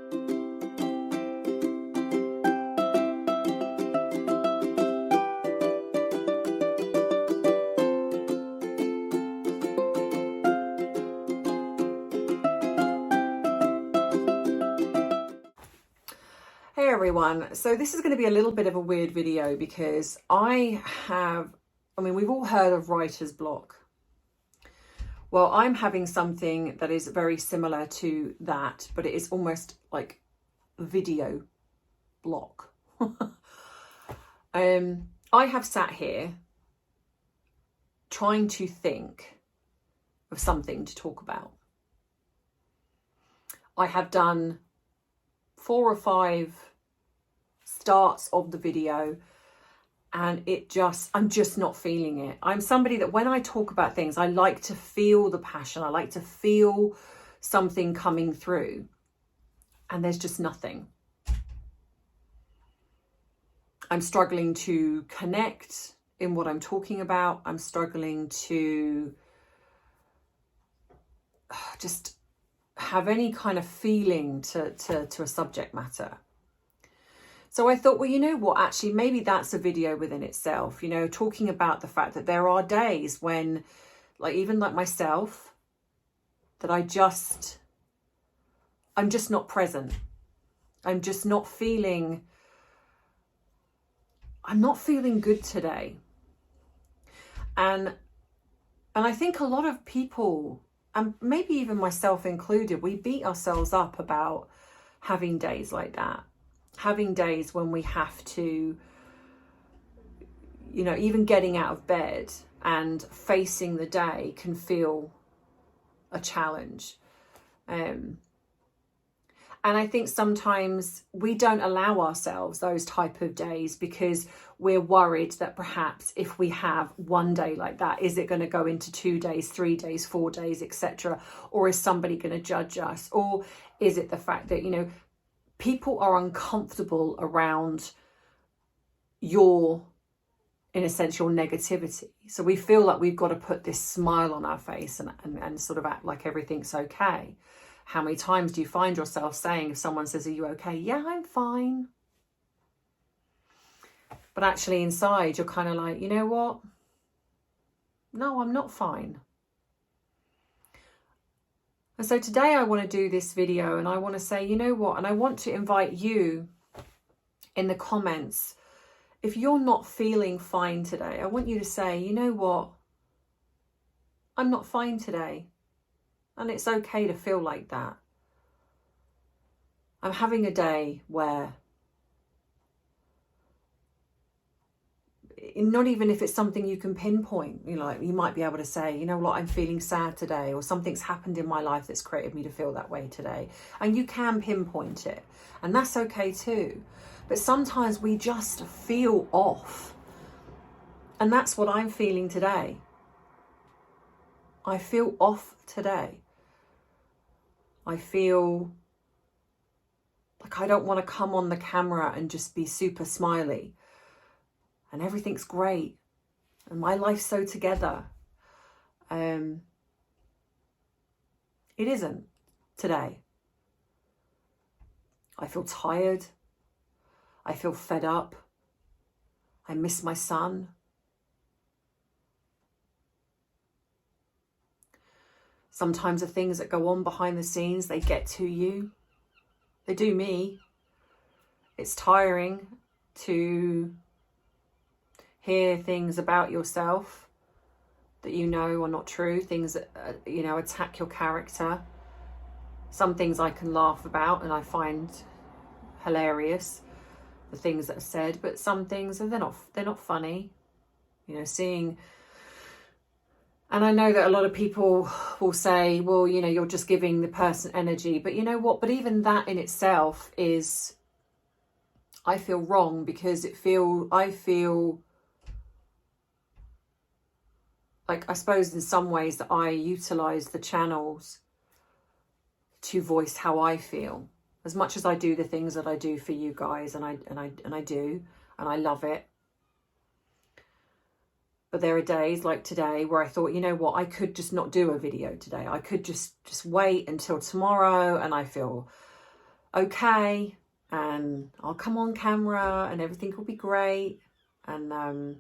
Hey everyone, so this is going to be a little bit of a weird video because we've all heard of writer's block. Well, I'm having something that is very similar to that, but it is almost like video block. I have sat here trying to think of something to talk about. I have done 4 or 5 starts of the video and I'm just not feeling it. I'm somebody that when I talk about things, I like to feel the passion. I like to feel something coming through, and there's just nothing. I'm struggling to connect in what I'm talking about. I'm struggling to just have any kind of feeling to a subject matter. So I thought, well, you know what, actually, maybe that's a video within itself, you know, talking about the fact that there are days when, even like myself, that I'm just not present. I'm just not feeling, I'm not feeling good today. And I think a lot of people, and maybe even myself included, we beat ourselves up about having days like that. Having days when we have to, you know, even getting out of bed and facing the day can feel a challenge. And I think sometimes we don't allow ourselves those type of days because we're worried that perhaps if we have one day like that, is it going to go into 2 days, 3 days, 4 days, etc.? Or is somebody going to judge us? Or is it the fact that, you know, people are uncomfortable around your, in a sense, your negativity. So we feel like we've got to put this smile on our face and sort of act like everything's okay. How many times do you find yourself saying, if someone says, are you okay? Yeah, I'm fine. But actually inside, you're kind of like, you know what? No, I'm not fine. And so today I want to do this video and I want to say, you know what? And I want to invite you in the comments, if you're not feeling fine today, I want you to say, you know what? I'm not fine today. And it's okay to feel like that. I'm having a day where, not even if it's something you can pinpoint, you know, like you might be able to say, you know what, I'm feeling sad today, or something's happened in my life that's created me to feel that way today. And you can pinpoint it, and that's okay too. But sometimes we just feel off. And that's what I'm feeling today. I feel off today. I feel like I don't want to come on the camera and just be super smiley. And everything's great. And my life's so together. It isn't today. I feel tired. I feel fed up. I miss my son. Sometimes the things that go on behind the scenes, they get to you. They do me. It's tiring to hear things about yourself that you know are not true, things that, you know, attack your character. Some things I can laugh about and I find hilarious, the things that are said, but some things, they're not funny. You know, seeing, and I know that a lot of people will say, well, you know, you're just giving the person energy, but you know what, but even that in itself is, I feel wrong, because I feel like, I suppose in some ways that I utilize the channels to voice how I feel, as much as I do the things that I do for you guys, and I do, and I love it. But there are days like today where I thought, you know what, I could just not do a video today. I could just wait until tomorrow, and I feel okay, and I'll come on camera and everything will be great. And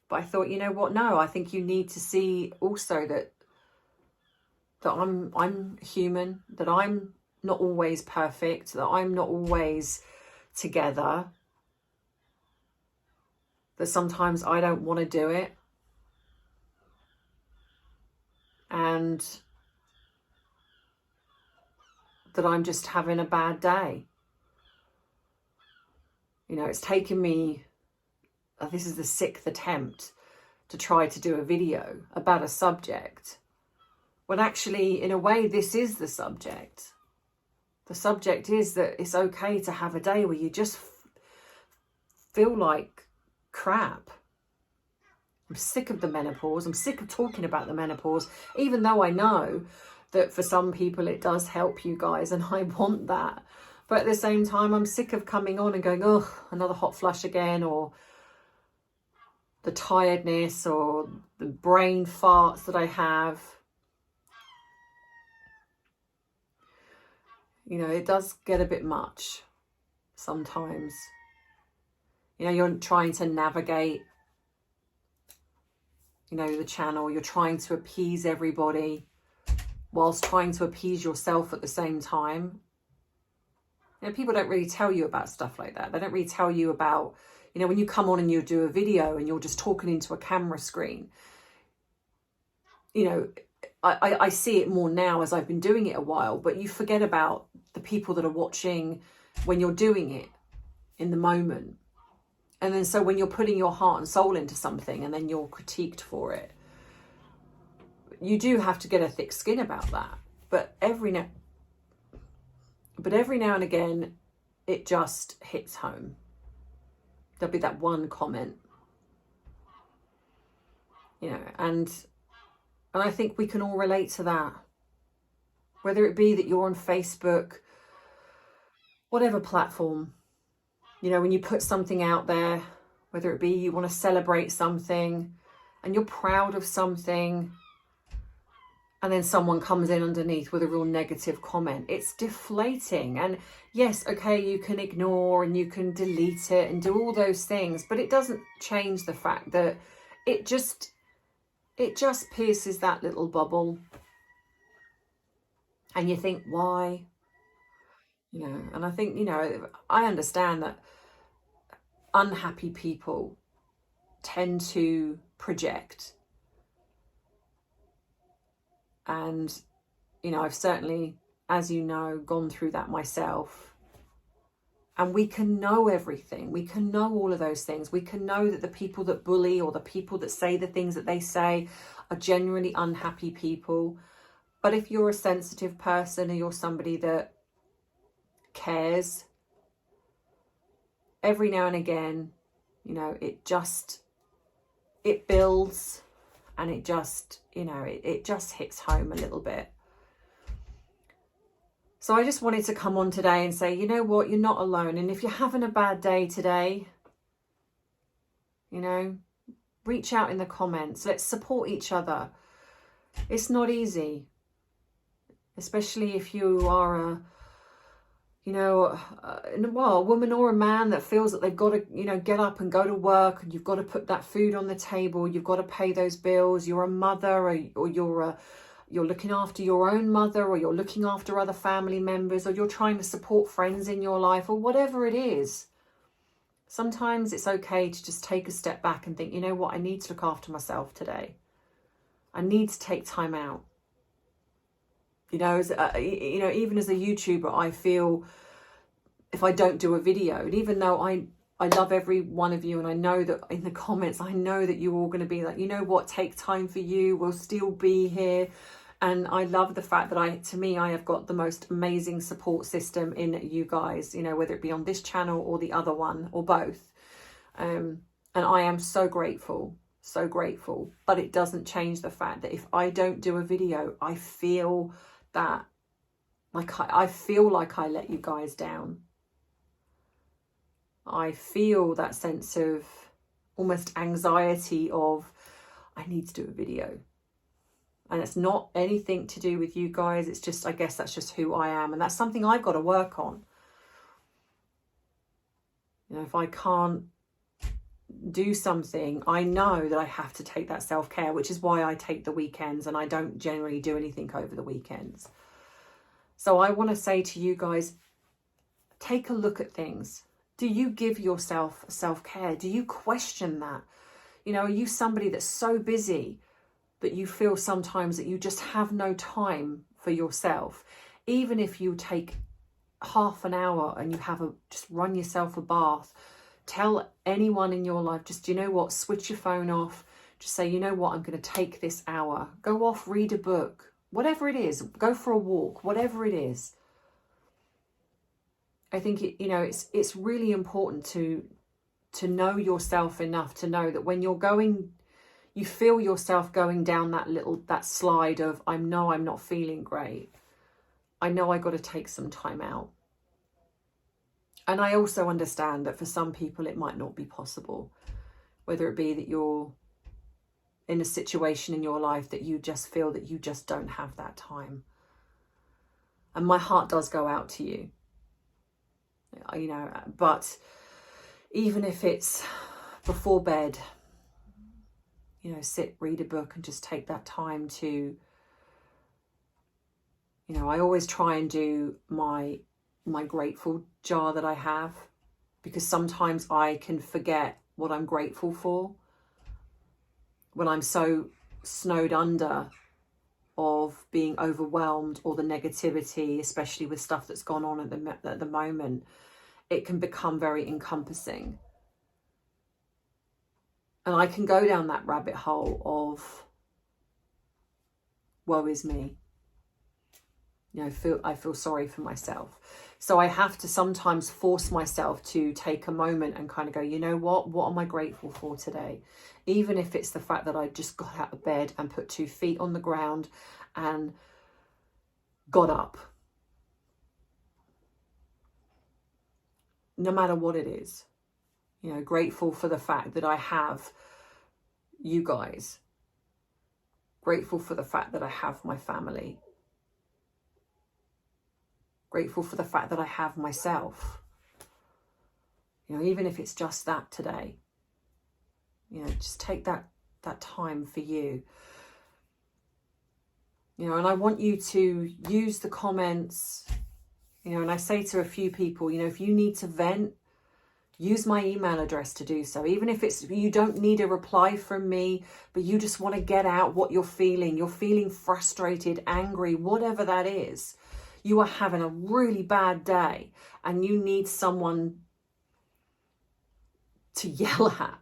but I thought, you know what, no, I think you need to see also that I'm human, that I'm not always perfect, that I'm not always together, that sometimes I don't want to do it, and that I'm just having a bad day. You know, it's taken me, this is the 6th attempt to try to do a video about a subject, when actually, in a way, this is the subject. The subject is that it's okay to have a day where you just feel like crap. I'm sick of the menopause. I'm sick of talking about the menopause, even though I know that for some people it does help you guys, and I want that. But at the same time, I'm sick of coming on and going, oh, another hot flush again, or the tiredness, or the brain farts that I have. You know, it does get a bit much sometimes. You know, you're trying to navigate, you know, the channel. You're trying to appease everybody whilst trying to appease yourself at the same time. You know, people don't really tell you about stuff like that. They don't really tell you about, you know, when you come on and you do a video and you're just talking into a camera screen. You know, I see it more now as I've been doing it a while, but you forget about the people that are watching when you're doing it in the moment. And then so when you're putting your heart and soul into something and then you're critiqued for it, you do have to get a thick skin about that. But every now and again, it just hits home. There'll be that one comment, you know, and I think we can all relate to that. Whether it be that you're on Facebook, whatever platform, you know, when you put something out there, whether it be you want to celebrate something and you're proud of something, and then someone comes in underneath with a real negative comment, it's deflating. And yes, okay, you can ignore and you can delete it and do all those things, but it doesn't change the fact that it just pierces that little bubble. And you think, why? You know, and I think, you know, I understand that unhappy people tend to project. And, you know, I've certainly, as you know, gone through that myself. And we can know everything. We can know all of those things. We can know that the people that bully or the people that say the things that they say are genuinely unhappy people. But if you're a sensitive person or you're somebody that cares, every now and again, you know, it builds, and it just, you know, it just hits home a little bit. So I just wanted to come on today and say, you know what, you're not alone. And if you're having a bad day today, you know, reach out in the comments. Let's support each other. It's not easy, especially if you are a woman or a man that feels that they've got to, you know, get up and go to work, and you've got to put that food on the table. You've got to pay those bills. You're a mother, or you're looking after your own mother, or you're looking after other family members, or you're trying to support friends in your life, or whatever it is. Sometimes it's okay to just take a step back and think, you know what, I need to look after myself today. I need to take time out. You know, even as a YouTuber, I feel if I don't do a video, and even though I love every one of you, and I know that in the comments, I know that you're all going to be like, you know what, take time for you, we'll still be here. And I love the fact that I have got the most amazing support system in you guys, you know, whether it be on this channel or the other one or both. And I am so grateful. But it doesn't change the fact that if I don't do a video, I feel that I feel like I let you guys down. I feel that sense of almost anxiety of, I need to do a video. And it's not anything to do with you guys. It's just, I guess that's just who I am. And that's something I've got to work on. You know, if I can't do something, I know that I have to take that self-care, which is why I take the weekends, and I don't generally do anything over the weekends. So I want to say to you guys, take a look at things. Do you give yourself self-care? Do you question that? You know, are you somebody that's so busy that you feel sometimes that you just have no time for yourself? Even if you take half an hour and you just run yourself a bath, tell anyone in your life, just, you know what, switch your phone off. Just say, you know what, I'm going to take this hour. Go off, read a book, whatever it is. Go for a walk, whatever it is. I think, you know, it's really important to know yourself enough to know that when you feel yourself going down that slide of, I'm not feeling great. I know I got to take some time out. And I also understand that for some people it might not be possible, whether it be that you're in a situation in your life that you just feel that you just don't have that time. And my heart does go out to you, you know, but even if it's before bed, you know, sit, read a book and just take that time to, you know, I always try and do my grateful jar that I have, because sometimes I can forget what I'm grateful for when I'm so snowed under of being overwhelmed, or the negativity, especially with stuff that's gone on at the moment. It can become very encompassing. And I can go down that rabbit hole of, woe is me. You know, I feel sorry for myself. So I have to sometimes force myself to take a moment and kind of go, you know what am I grateful for today? Even if it's the fact that I just got out of bed and put 2 feet on the ground and got up. No matter what it is, you know, grateful for the fact that I have you guys. Grateful for the fact that I have my family. Grateful for the fact that I have myself. You know, even if it's just that today, you know, just take that time for you. You know, and I want you to use the comments, you know, and I say to a few people, you know, if you need to vent, use my email address to do so. Even if you don't need a reply from me, but you just want to get out what you're feeling frustrated, angry, whatever that is. You are having a really bad day and you need someone to yell at,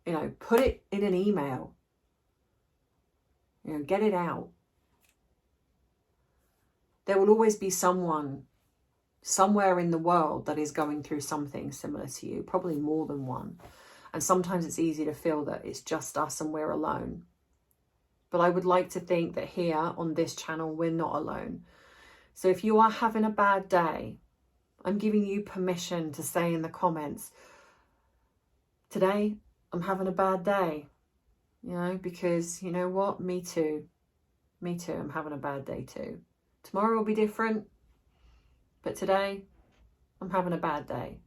you know, put it in an email, you know, get it out. There will always be someone somewhere in the world that is going through something similar to you, probably more than one. And sometimes it's easy to feel that it's just us and we're alone. But I would like to think that here on this channel, we're not alone. So if you are having a bad day, I'm giving you permission to say in the comments, today I'm having a bad day, you know, because you know what, me too, I'm having a bad day too. Tomorrow will be different, but today I'm having a bad day.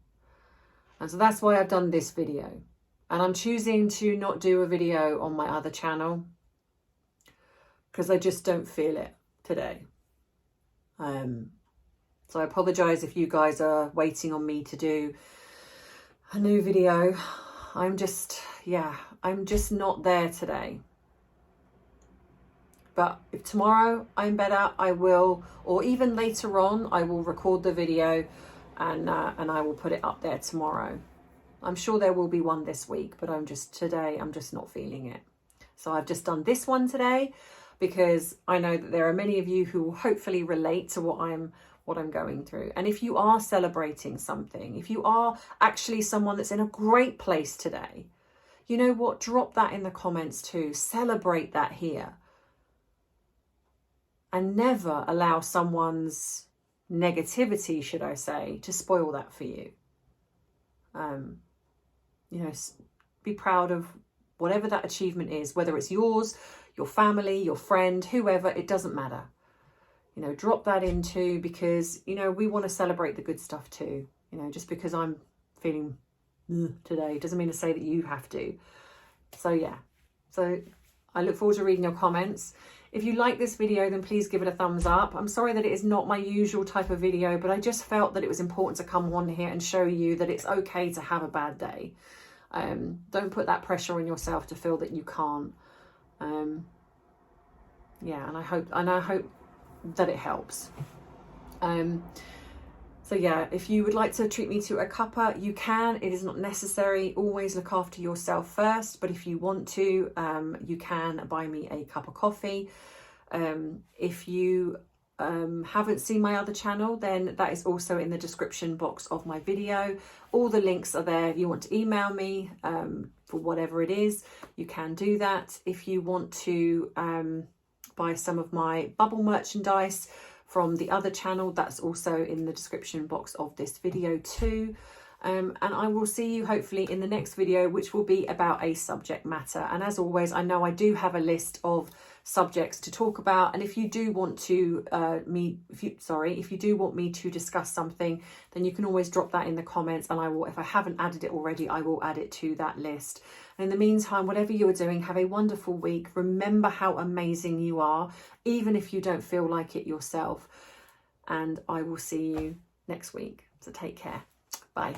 And so that's why I've done this video. And I'm choosing to not do a video on my other channel because I just don't feel it today. So I apologize if you guys are waiting on me to do a new video. I'm just not there today. But if tomorrow I'm better, I will, or even later on, I will record the video and I will put it up there tomorrow. I'm sure there will be one this week, but I'm just not feeling it. So I've just done this one today because I know that there are many of you who will hopefully relate to what I'm going through. And if you are celebrating something, if you are actually someone that's in a great place today, you know what, drop that in the comments too. Celebrate that here. And never allow someone's negativity, should I say, to spoil that for you. You know, be proud of whatever that achievement is, whether it's yours, your family, your friend, whoever, it doesn't matter. You know, drop that into, because, you know, we want to celebrate the good stuff too. You know, just because I'm feeling today doesn't mean to say that you have to. So yeah, so I look forward to reading your comments. If you like this video, then please give it a thumbs up. I'm sorry that it is not my usual type of video, but I just felt that it was important to come on here and show you that it's okay to have a bad day. Don't put that pressure on yourself to feel that you can't. Yeah, and I hope that it helps. So yeah, if you would like to treat me to a cuppa, you can. It is not necessary. Always look after yourself first. But if you want to, you can buy me a cup of coffee. If you haven't seen my other channel, then that is also in the description box of my video. All the links are there. If you want to email me for whatever it is, you can do that. If you want to buy some of my bubble merchandise from the other channel, that's also in the description box of this video too. And I will see you hopefully in the next video, which will be about a subject matter. And as always, I know I do have a list of subjects to talk about, and if you do want to if you do want me to discuss something, then you can always drop that in the comments, and I will, if I haven't added it already, I will add it to that list. And in the meantime, whatever you are doing, have a wonderful week. Remember how amazing you are, even if you don't feel like it yourself. And I will see you next week. So take care. Bye.